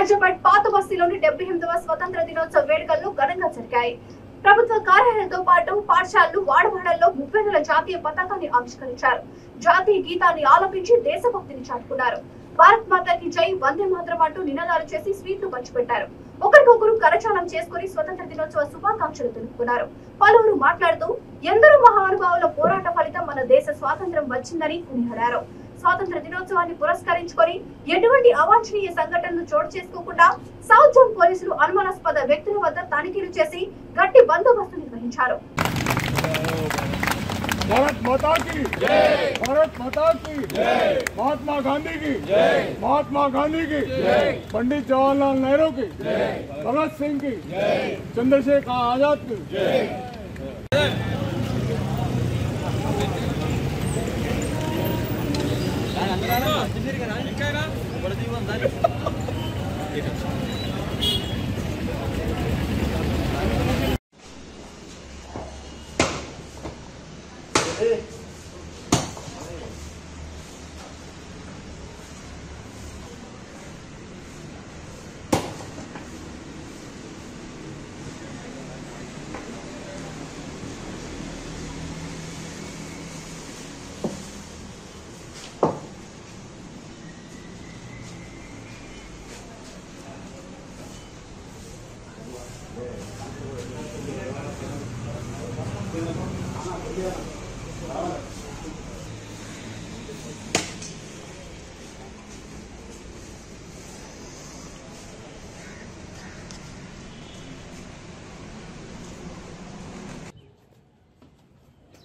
ఖైరతాబాద్ పాత బస్తీలోని 78వ స్వతంత్ర దినోత్సవ వేడుకలు ఘనంగా జరిగాయి. ప్రభుత్వ కార్యాలయాలతో పాటు పాఠశాలలు, వాడవాడల్లో 30 జాతీయ పతాకాన్ని ఆవిష్కరించారు. జాతీయ గీతాన్ని ఆలపించి దేశభక్తిని చాటుకున్నారు. భారత్ మాతాకి జై, వందే మాతరం అంటూ నినాదాలు చేసి స్వీట్లు పంచిపెట్టారు. ఒకరికొకరు కరచాలం చేసుకుని స్వతంత్ర దినోత్సవ శుభాకాంక్షలు తెలుపుకున్నారు. పలువురు మాట్లాడుతూ ఎందరో మహానుభావుల పోరాట ఫలితం మన దేశ స్వాతంత్ర్యం వచ్చిందని కొనియాడారు. స్వాతంత్ర దినోత్సవాన్ని పురస్కరించుకొని ఎటువంటి అవాంఛనీయ సంఘటనలు చోటు చేసుకోకుండా సౌత్ జోన్ పోలీసులు అనుమానాస్పద వ్యక్తుల వద్ద తనిఖీలు చేసి గట్టి బందోబస్తు నిర్వహించారు. भारत माता की जय, भारत माता की जय, महात्मा गांधी की जय, महात्मा गांधी की जय, पंडित जवाहरलाल नेहरू की जय, भगत सिंह की जय, चंद्रशेखर आजाद की जय।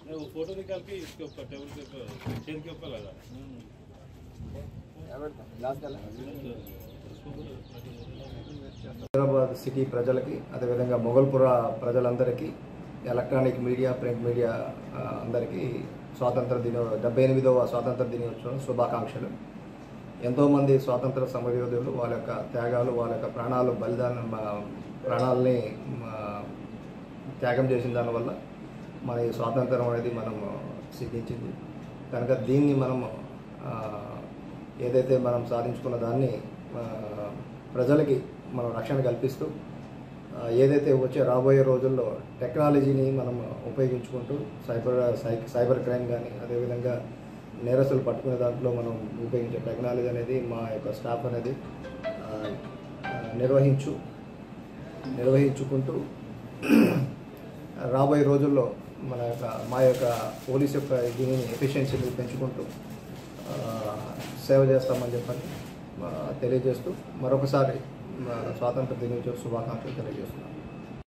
वो फोटो निकाल के इसके ऊपर टेबल के ऊपर चेयर के ऊपर लगा హైదరాబాద్ సిటీ ప్రజలకి అదేవిధంగా మొగల్పుర ప్రజలందరికీ ఎలక్ట్రానిక్ మీడియా, ప్రింట్ మీడియా అందరికీ 78వ స్వాతంత్ర దినోత్సవం శుభాకాంక్షలు. ఎంతోమంది స్వాతంత్ర సమరయోధులు వాళ్ళ యొక్క త్యాగాలు, వాళ్ళ యొక్క ప్రాణాలని త్యాగం చేసిన దానివల్ల మన ఈ స్వాతంత్రం అనేది మనం సిద్ధించింది. కనుక దీన్ని మనం ఏదైతే మనం సాధించుకున్న దాన్ని ప్రజలకి మనం రక్షణ కల్పిస్తూ ఏదైతే వచ్చే రాబోయే రోజుల్లో టెక్నాలజీని మనం ఉపయోగించుకుంటూ సైబర్ క్రైమ్ కానీ అదేవిధంగా నేరస్తులు పట్టుకునే దాంట్లో మనం ఉపయోగించే టెక్నాలజీ అనేది మా యొక్క స్టాఫ్ అనేది నిర్వహించుకుంటూ రాబోయే రోజుల్లో మా యొక్క పోలీస్ యొక్క దీనిని ఎఫిషియన్సీని పెంచుకుంటూ సేవ చేస్తామని చెప్పని తెలియజేస్తూ మరొకసారి స్వాతంత్ర దినోత్సవ శుభాకాంక్షలు తెలియజేస్తున్నాను.